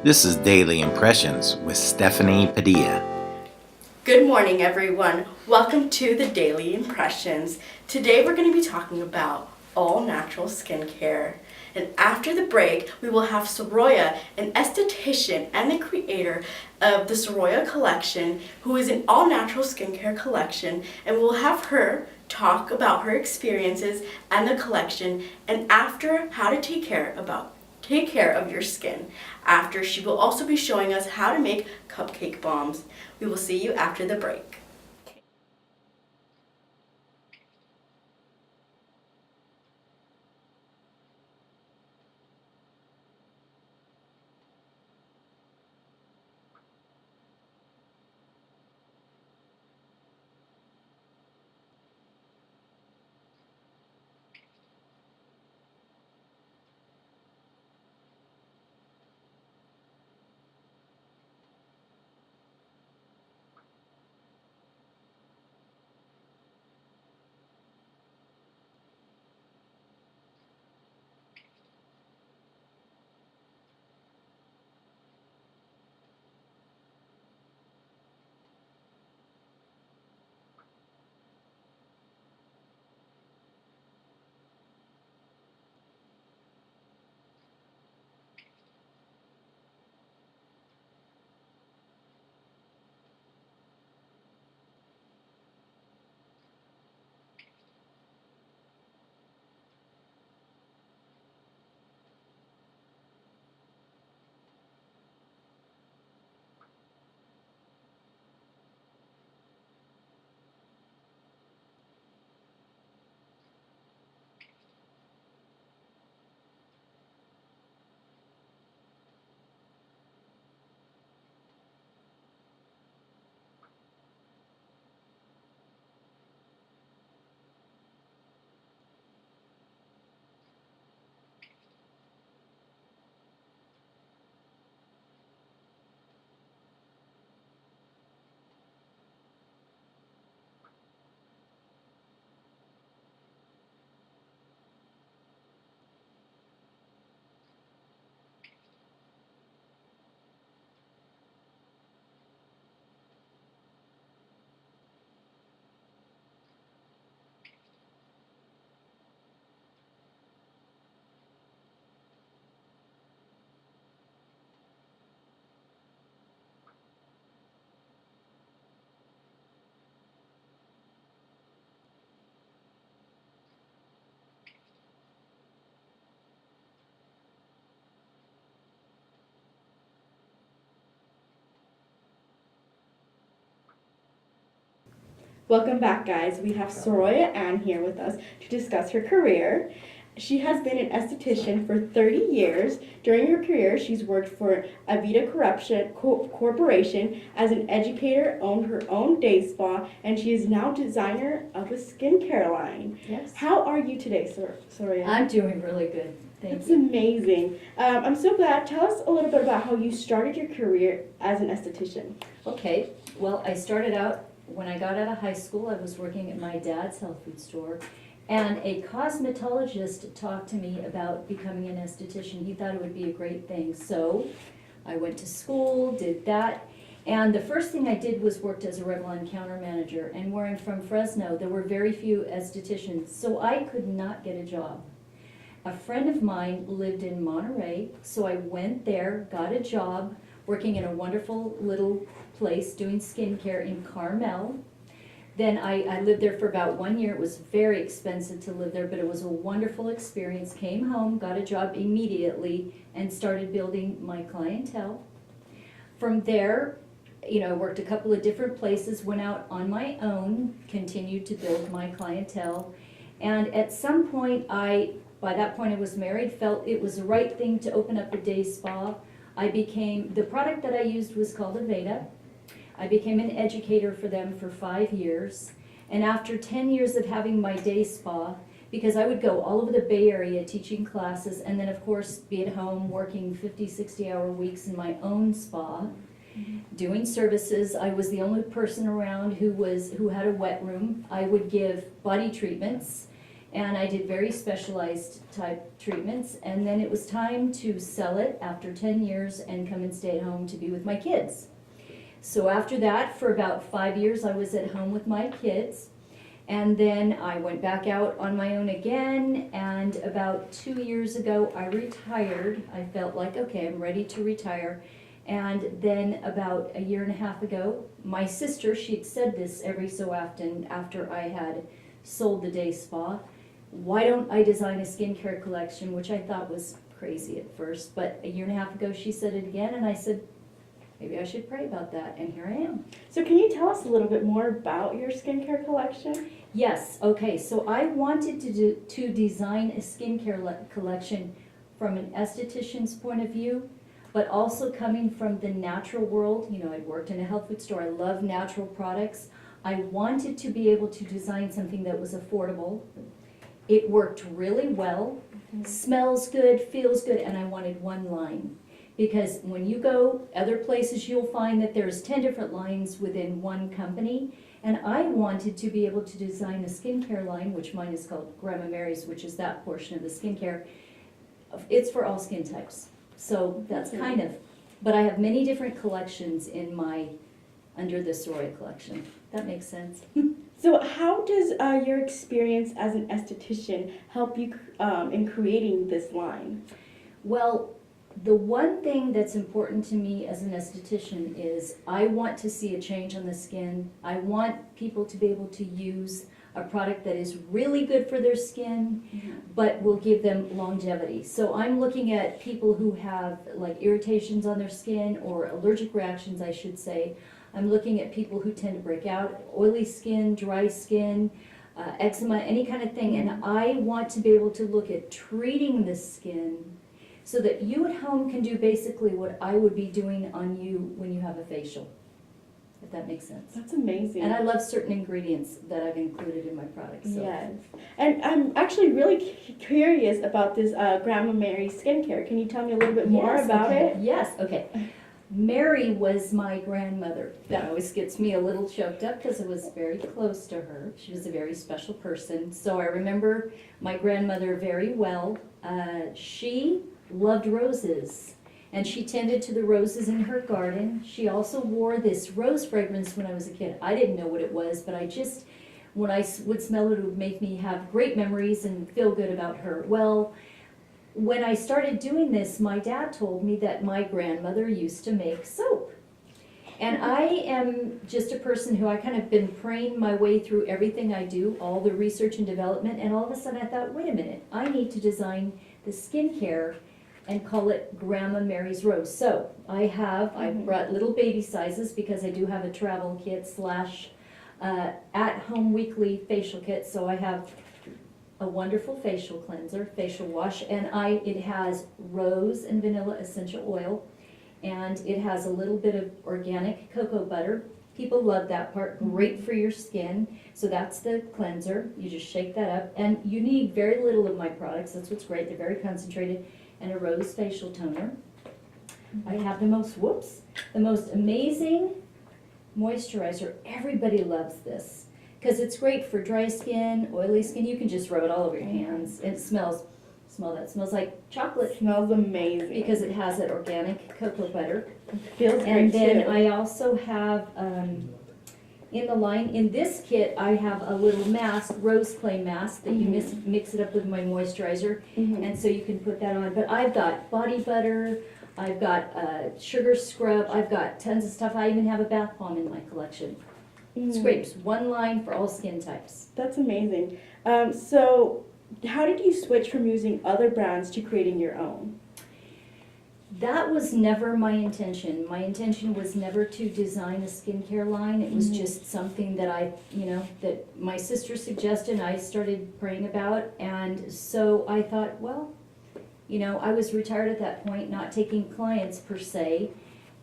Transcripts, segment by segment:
This is Daily Impressions with Stephanie Padilla. Good morning, everyone. Welcome to the Daily Impressions. Today we're going to be talking about all natural skincare. And after the break, we will have Saroya, an esthetician and the creator of the Saroya Collection, who is an all-natural skincare collection, and we'll have her talk about her experiences and the collection, and after how to take care of your skin. After, she will also be showing us how to make cupcake bombs. We will see you after the break. Welcome back, guys. We have Saroya Ann here with us to discuss her career. She has been an esthetician for 30 years. During her career, she's worked for Avita Corporation as an educator, owned her own day spa, and she is now designer of a skincare line. Yes. How are you today, Saroya? I'm doing really good. Thank That's you. amazing. I'm so glad. Tell us a little bit about how you started your career as an esthetician. Okay, well, I started out, when I got out of high school, I was working at my dad's health food store, and a cosmetologist talked to me about becoming an esthetician. He thought it would be a great thing, so I went to school, did that, and the first thing I did was worked as a Revlon counter manager, and where I'm from, Fresno, there were very few estheticians, so I could not get a job. A friend of mine lived in Monterey, so I went there, got a job, working in a wonderful little place doing skincare in Carmel. Then I lived there for about 1 year. It was very expensive to live there, but it was a wonderful experience. Came home, got a job immediately, and started building my clientele. From there, I worked a couple of different places, went out on my own, continued to build my clientele. And at some point, by that point I was married, felt it was the right thing to open up a day spa. The product that I used was called Aveda. I became an educator for them for 5 years. And after 10 years of having my day spa, because I would go all over the Bay Area teaching classes, and then of course be at home working 50, 60-hour weeks in my own spa, doing services. I was the only person around who had a wet room. I would give body treatments And I did very specialized type treatments, and then it was time to sell it after 10 years and come and stay at home to be with my kids. So after that, for about 5 years, I was at home with my kids. And then I went back out on my own again, and about 2 years ago, I retired. I felt like, okay, I'm ready to retire. And then about a year and a half ago, my sister, she'd said this every so often after I had sold the day spa, why don't I design a skincare collection, which I thought was crazy at first. But a year and a half ago, she said it again, and I said, maybe I should pray about that, and here I am. So can you tell us a little bit more about your skincare collection? Yes, okay, so I wanted to design a skincare collection from an esthetician's point of view, but also coming from the natural world. You know, I'd worked in a health food store, I love natural products. I wanted to be able to design something that was affordable. It worked really well, smells good, feels good, and I wanted one line. Because when you go other places, you'll find that there's 10 different lines within one company. And I wanted to be able to design a skincare line, which mine is called Grandma Mary's, which is that portion of the skincare. It's for all skin types. So that's kind of, but I have many different collections in under the Saroya Collection. That makes sense. So how does your experience as an esthetician help you in creating this line? Well, the one thing that's important to me as an esthetician is I want to see a change on the skin. I want people to be able to use a product that is really good for their skin, but will give them longevity. So I'm looking at people who have like irritations on their skin, or allergic reactions, I should say. I'm looking at people who tend to break out, oily skin, dry skin, eczema, any kind of thing. And I want to be able to look at treating the skin so that you at home can do basically what I would be doing on you when you have a facial, if that makes sense. That's amazing. And I love certain ingredients that I've included in my products. So. Yes. And I'm actually really curious about this Grandma Mary skincare. Can you tell me a little bit more about it? Yes, okay. Mary was my grandmother. That always gets me a little choked up because I was very close to her. She was a very special person. So I remember my grandmother very well. She loved roses, and she tended to the roses in her garden. She also wore this rose fragrance when I was a kid. I didn't know what it was, but when I would smell it, it would make me have great memories and feel good about her. Well, when I started doing this, my dad told me that my grandmother used to make soap. And I am just a person who I kind of been praying my way through everything I do, all the research and development, and all of a sudden I thought, wait a minute, I need to design the skincare and call it Grandma Mary's Rose. So I brought little baby sizes because I do have a travel kit / at-home weekly facial kit. So I have a wonderful facial cleanser, facial wash, and it has rose and vanilla essential oil, and it has a little bit of organic cocoa butter. People love that part, great for your skin. So that's the cleanser. You just shake that up, and you need very little of my products. That's what's great, they're very concentrated. And a rose facial toner. I have the most amazing moisturizer. Everybody loves this because it's great for dry skin, oily skin. You can just rub it all over your hands. And it smells like chocolate. It smells amazing. Because it has that organic cocoa butter. It feels great And then too. I also have, in this kit, I have a little mask, rose clay mask, that you mix it up with my moisturizer, and so you can put that on. But I've got body butter, I've got sugar scrub, I've got tons of stuff. I even have a bath bomb in my collection. It's great, just one line for all skin types. That's amazing. So how did you switch from using other brands to creating your own? That was never my intention. My intention was never to design a skincare line. It was just something that that my sister suggested and I started praying about. And so I thought, well, I was retired at that point, not taking clients per se.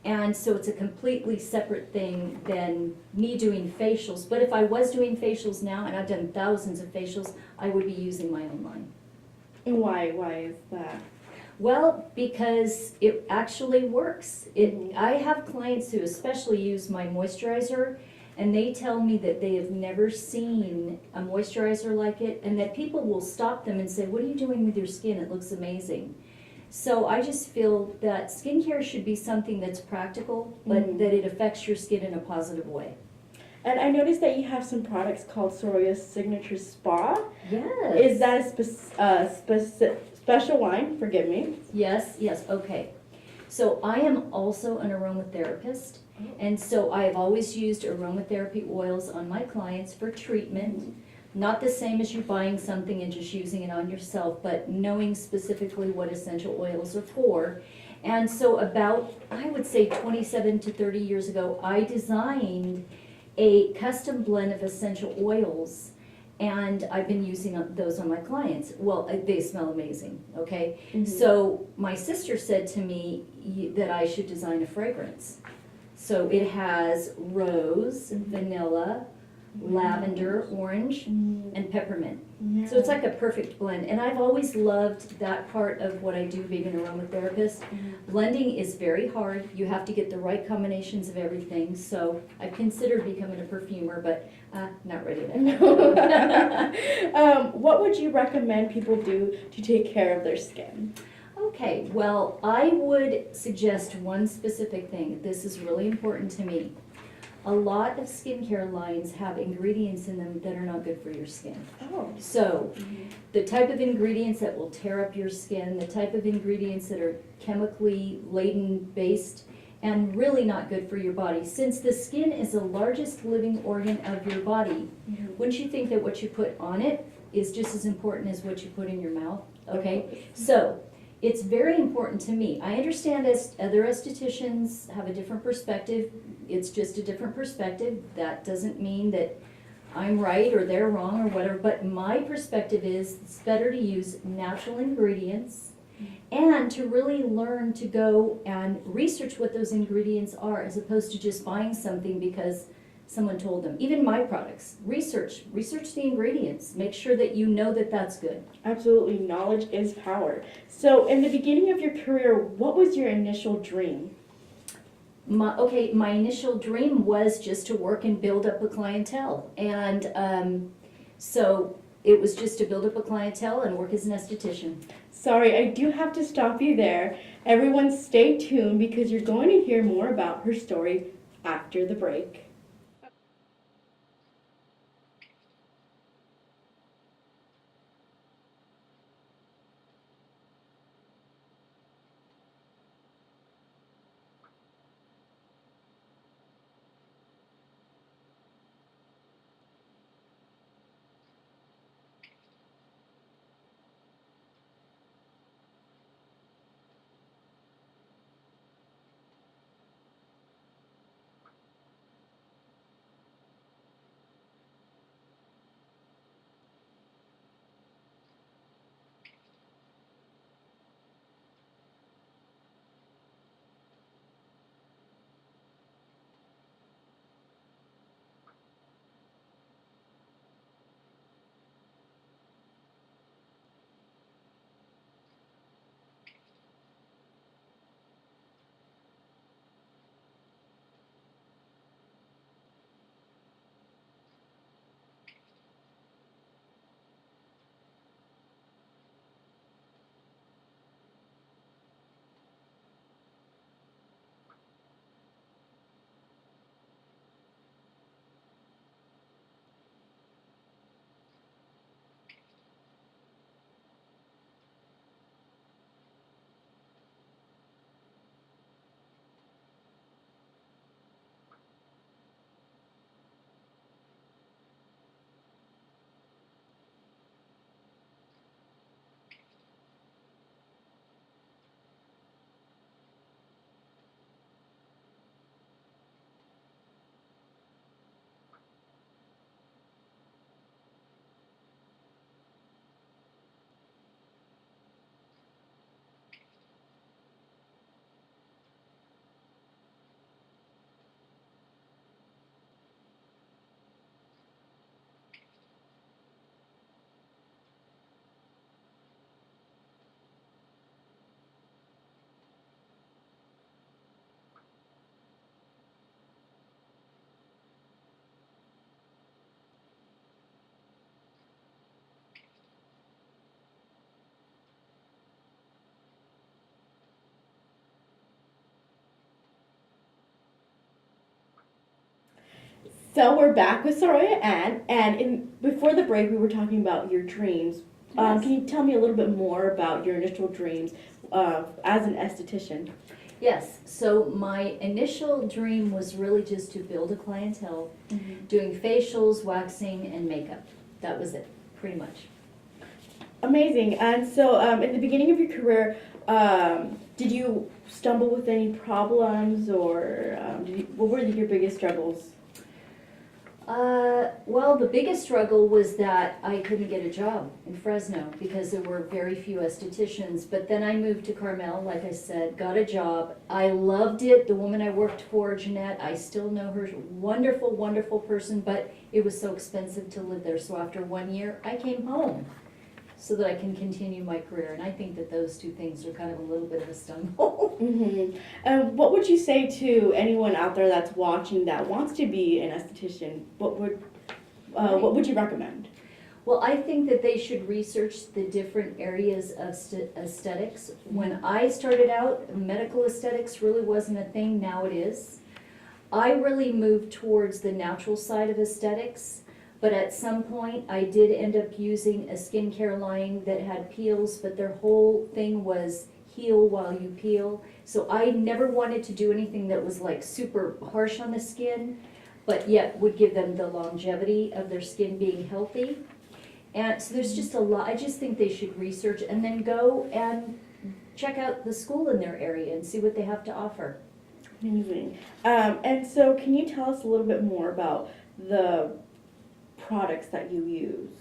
And so it's a completely separate thing than me doing facials. But if I was doing facials now, and I've done thousands of facials, I would be using my own line. And why is that? Well, because it actually works. I have clients who especially use my moisturizer, And they tell me that they have never seen a moisturizer like it, and that people will stop them and say, what are you doing with your skin? It looks amazing. So I just feel that skincare should be something that's practical, but that it affects your skin in a positive way. And I noticed that you have some products called Saroya's Signature Spa. Yes. Is that a special line? Forgive me. Yes, okay. So I am also an aromatherapist, and so I have always used aromatherapy oils on my clients for treatment. Not the same as you buying something and just using it on yourself, but knowing specifically what essential oils are for. And so about, I would say 27 to 30 years ago, I designed a custom blend of essential oils, and I've been using those on my clients. Well, they smell amazing, okay? So my sister said to me that I should design a fragrance. So it has rose, vanilla, lavender, orange, and peppermint. Yeah. So it's like a perfect blend. And I've always loved that part of what I do being an aromatherapist. Blending is very hard. You have to get the right combinations of everything. So I've considered becoming a perfumer, but not ready yet. What would you recommend people do to take care of their skin? Okay, well, I would suggest one specific thing. This is really important to me. A lot of skincare lines have ingredients in them that are not good for your skin. Oh. So, the type of ingredients that will tear up your skin, the type of ingredients that are chemically laden based, and really not good for your body. Since the skin is the largest living organ of your body, wouldn't you think that what you put on it is just as important as what you put in your mouth? Okay, so it's very important to me. I understand as other estheticians have a different perspective. It's just a different perspective. That doesn't mean that I'm right or they're wrong or whatever, but my perspective is it's better to use natural ingredients and to really learn to go and research what those ingredients are as opposed to just buying something because someone told them. Even my products, research the ingredients. Make sure that you know that that's good. Absolutely, knowledge is power. So in the beginning of your career, what was your initial dream? My initial dream was just to work and build up a clientele. And so it was just to build up a clientele and work as an esthetician. Sorry, I do have to stop you there. Everyone stay tuned because you're going to hear more about her story after the break. So we're back with Saroya Ann, and before the break, we were talking about your dreams. Yes. Can you tell me a little bit more about your initial dreams as an esthetician? Yes, so my initial dream was really just to build a clientele, doing facials, waxing, and makeup. That was it, pretty much. Amazing. And so, in the beginning of your career, did you stumble with any problems, or what were your biggest struggles? Well, the biggest struggle was that I couldn't get a job in Fresno because there were very few estheticians. But then I moved to Carmel, like I said, got a job. I loved it. The woman I worked for, Jeanette, I still know her. Wonderful, wonderful person, but it was so expensive to live there. So after 1 year, I came home so that I can continue my career. And I think that those two things are kind of a little bit of a stumble. What would you say to anyone out there that's watching that wants to be an esthetician? What would you recommend? Well, I think that they should research the different areas of aesthetics. When I started out, medical aesthetics really wasn't a thing. Now it is. I really moved towards the natural side of aesthetics. But at some point, I did end up using a skincare line that had peels, but their whole thing was heal while you peel. So I never wanted to do anything that was like super harsh on the skin, but yet would give them the longevity of their skin being healthy. And so there's just a lot. I just think they should research and then go and check out the school in their area and see what they have to offer. Amazing. And so can you tell us a little bit more about the products that you use?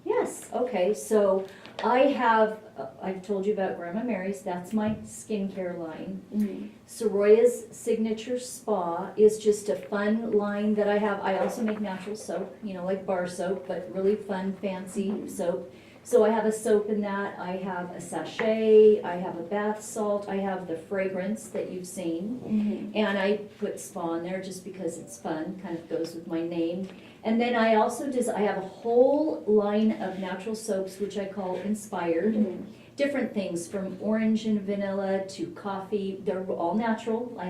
Yes, okay, so I've told you about Grandma Mary's, that's my skincare line. Saroya's Signature Spa is just a fun line that I have. I also make natural soap, like bar soap, but really fun, fancy soap. So I have a soap in that, I have a sachet, I have a bath salt, I have the fragrance that you've seen. And I put spa in there just because it's fun, kind of goes with my name. And then I also I have a whole line of natural soaps, which I call inspired. Different things from orange and vanilla to coffee. They're all natural. I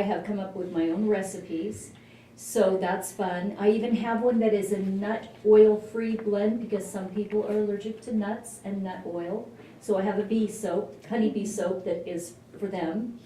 have come up with my own recipes. So that's fun. I even have one that is a nut oil-free blend because some people are allergic to nuts and nut oil. So I have a bee soap, honeybee soap that is for them.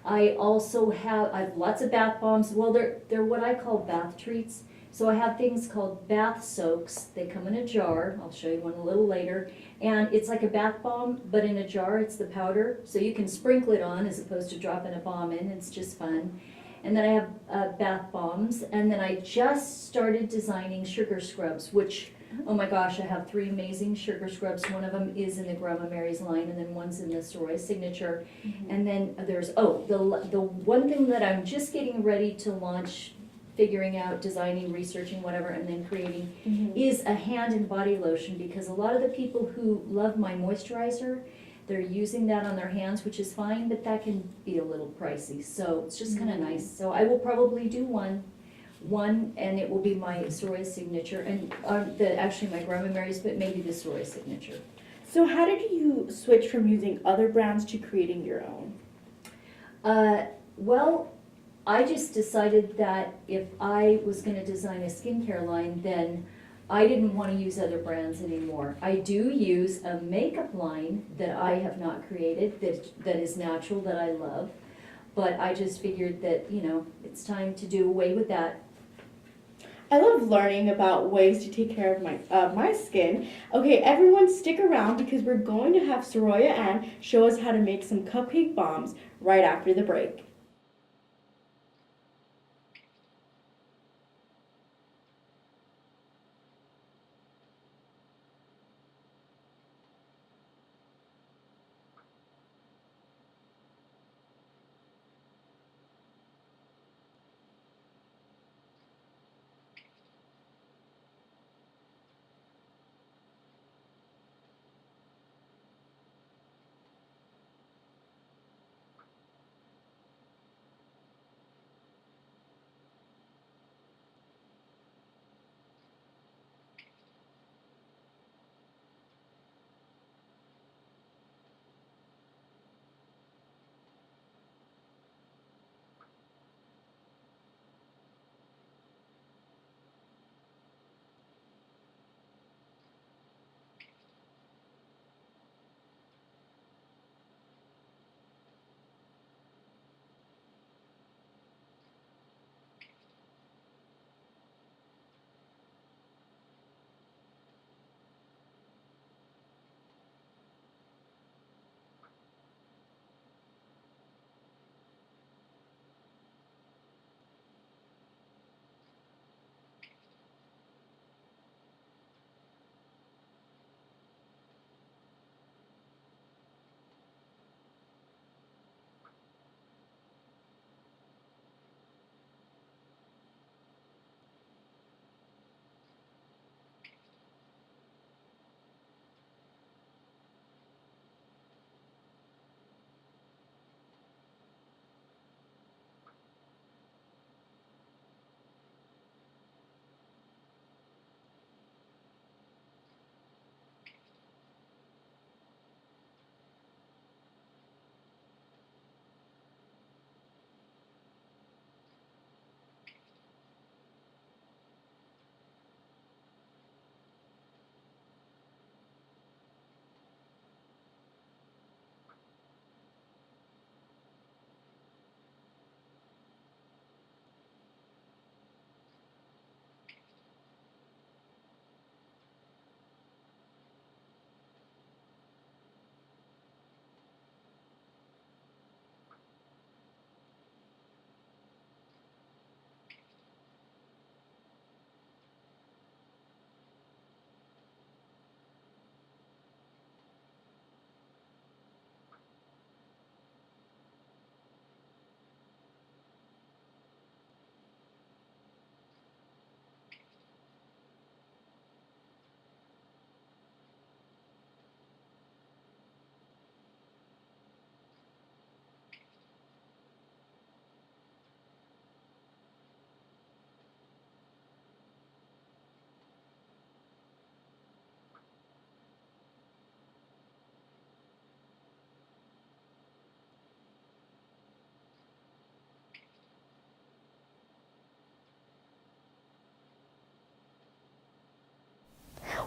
I also have lots of bath bombs. Well, they're what I call bath treats. So I have things called bath soaks. They come in a jar. I'll show you one a little later. And it's like a bath bomb, but in a jar. It's the powder. So you can sprinkle it on as opposed to dropping a bomb in. It's just fun. And then I have bath bombs. And then I just started designing sugar scrubs, which, oh my gosh, I have 3 amazing sugar scrubs. One of them is in the Grandma Mary's line, and then one's in the Saroya Signature. And then there's, the one thing that I'm just getting ready to launch, figuring out, designing, researching, whatever, and then creating, is a hand and body lotion, because a lot of the people who love my moisturizer, they're using that on their hands, which is fine, but that can be a little pricey. So it's just kind of nice. So I will probably do one, and it will be my Saroya Signature, and actually my Grandma Mary's, but maybe the Saroya Signature. So how did you switch from using other brands to creating your own? Well, I just decided that if I was going to design a skincare line, then I didn't want to use other brands anymore. I do use a makeup line that I have not created, that is natural, that I love, but I just figured that, it's time to do away with that. I love learning about ways to take care of my skin. Okay, everyone stick around because we're going to have Saroya Ann show us how to make some cupcake bombs right after the break.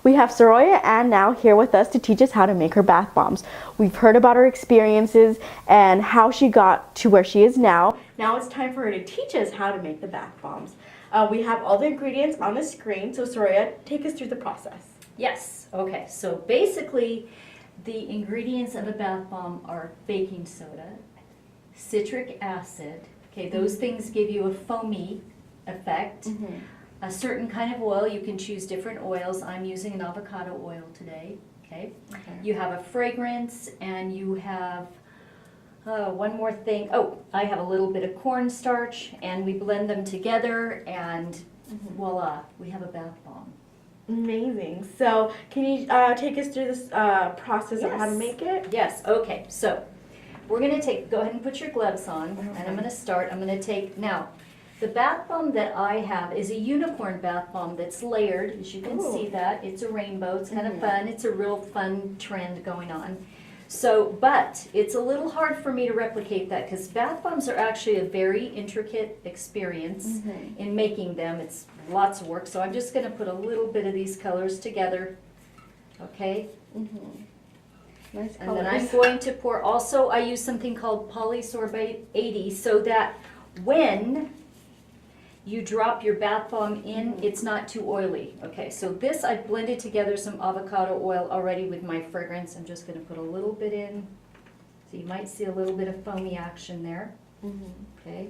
We have Saroya Ann now here with us to teach us how to make her bath bombs. We've heard about her experiences and how she got to where she is now. Now it's time for her to teach us how to make the bath bombs. We have all the ingredients on the screen, so Saroya, take us through the process. Yes, okay, so basically the ingredients of a bath bomb are baking soda, citric acid, okay, those things give you a foamy effect. A certain kind of oil, you can choose different oils. I'm using an avocado oil today, okay? You have a fragrance, and you have one more thing. Oh, I have a little bit of cornstarch, and we blend them together, and voila, we have a bath bomb. Amazing. So can you take us through this process of how to make it? Yes, okay, so we're gonna go ahead and put your gloves on, and I'm gonna take, now, the bath bomb that I have is a unicorn bath bomb that's layered, as you can see that. It's a rainbow, it's kind of fun, it's a real fun trend going on. So, but it's a little hard for me to replicate that because bath bombs are actually a very intricate experience in making them. It's lots of work, so I'm just gonna put a little bit of these colors together, okay? Nice colors. And then I'm going to pour, also I use something called polysorbate 80 so that when you drop your bath bomb in, it's not too oily. Okay, so this I've blended together some avocado oil already with my fragrance. I'm just gonna put a little bit in. So you might see a little bit of foamy action there. Okay,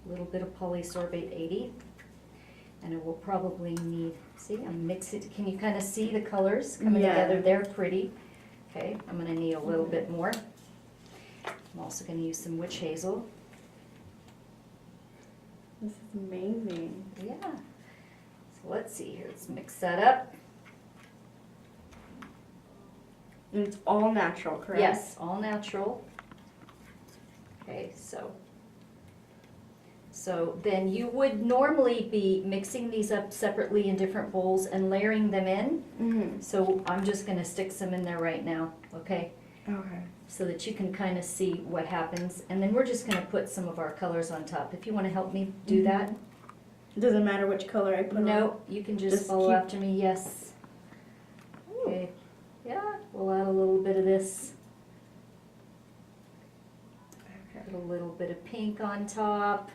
a little bit of polysorbate 80. And it will probably need, see, I'm mixing, can you kind of see the colors coming together? They're pretty. Okay, I'm gonna need a little bit more. I'm also gonna use some witch hazel. This is amazing. Yeah. So let's see here. Let's mix that up. And it's all natural, correct? Yes, all natural. Okay, so then you would normally be mixing these up separately in different bowls and layering them in. So I'm just going to stick some in there right now, okay? Okay. So that you can kind of see what happens. And then we're just going to put some of our colors on top. If you want to help me do that. Doesn't matter which color I put on? No, you can just follow after me, yes. Okay, yeah, we'll add a little bit of this. Put a little bit of pink on top.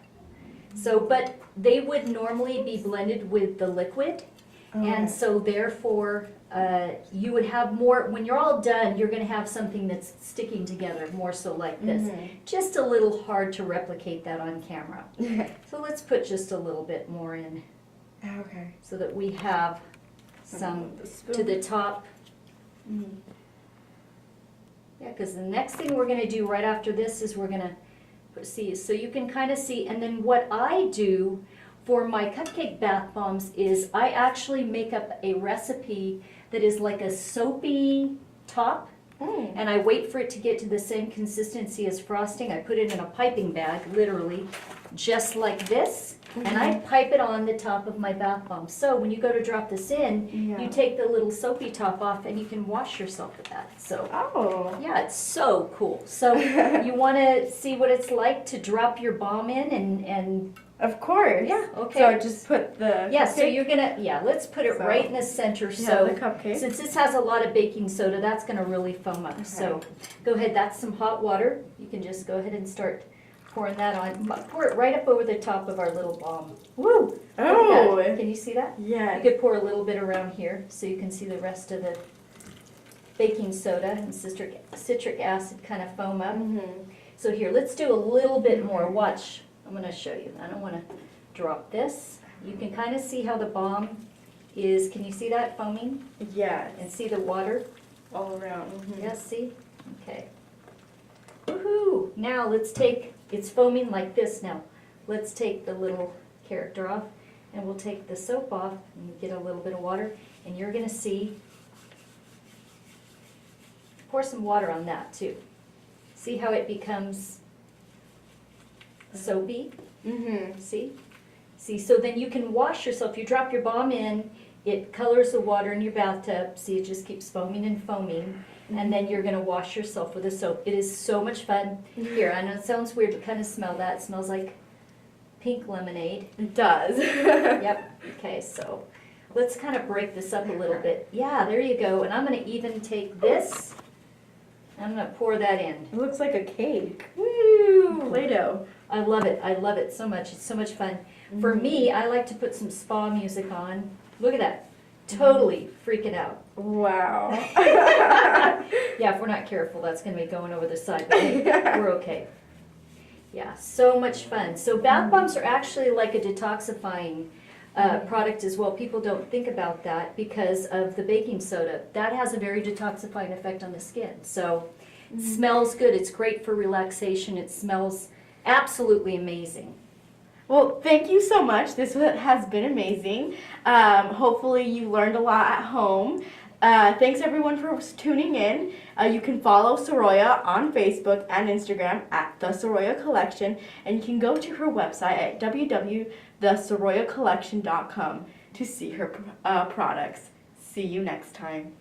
So, but they would normally be blended with the liquid. And so therefore, you would have more, when you're all done, you're gonna have something that's sticking together, more so like this. Just a little hard to replicate that on camera. So let's put just a little bit more in. Okay. So that we have some to the top. Yeah, because the next thing we're gonna do right after this is we're gonna see, so you can kind of see, and then what I do for my cupcake bath bombs is I actually make up a recipe that is like a soapy top, and I wait for it to get to the same consistency as frosting. I put it in a piping bag, literally, just like this, and I pipe it on the top of my bath bomb. So when you go to drop this in, you take the little soapy top off and you can wash yourself with that. So yeah, it's so cool. So you want to see what it's like to drop your bomb in and of course. Yeah, okay. So I just put the yeah, cupcake? so you're gonna, let's put it right in the center. So the cupcake. since this has a lot of baking soda, that's gonna really foam up. So go ahead, that's some hot water. You can just go ahead and start pouring that on. Pour it right up over the top of our little bomb. Woo! Oh! Can you see that? Yeah. You could pour a little bit around here so you can see the rest of the baking soda and citric acid kind of foam up. So here, let's do a little bit more. Watch. I'm going to show you. I don't want to drop this. You can kind of see how the bomb is. Can you see that foaming? Yeah. And see the water? All around. Yes, see? Okay. Woohoo! Now let's take, it's foaming like this now. Let's take the little character off and we'll take the soap off and get a little bit of water and you're going to see, pour some water on that too. See how it becomes soapy? See? See, so then you can wash yourself. You drop your bomb in, it colors the water in your bathtub. See, it just keeps foaming and foaming. And then you're going to wash yourself with a soap. It is so much fun. Here, I know it sounds weird, but kind of smell that. It smells like pink lemonade. It does. Yep. Okay, so Let's kind of break this up a little bit. Yeah, there you go. And I'm going to even take this. I'm going to pour that in. It looks like a cake. Woo! Play-Doh. I love it. I love it so much. It's so much fun. For me, I like to put some spa music on. Look at that. Totally freaking out. Wow. Yeah, if we're not careful, that's going to be going over the side. But hey, we're okay. Yeah, so much fun. So bath bombs are actually like a detoxifying product as well. People don't think about that because of the baking soda. That has a very detoxifying effect on the skin. So it smells good. It's great for relaxation. It smells absolutely amazing. Well, thank you so much. This has been amazing. Hopefully you learned a lot at home. Thanks everyone for tuning in. You can follow Saroya on Facebook and Instagram at the Saroya Collection, and you can go to her website at www.thesaroyacollection.com to see her products. See you next time.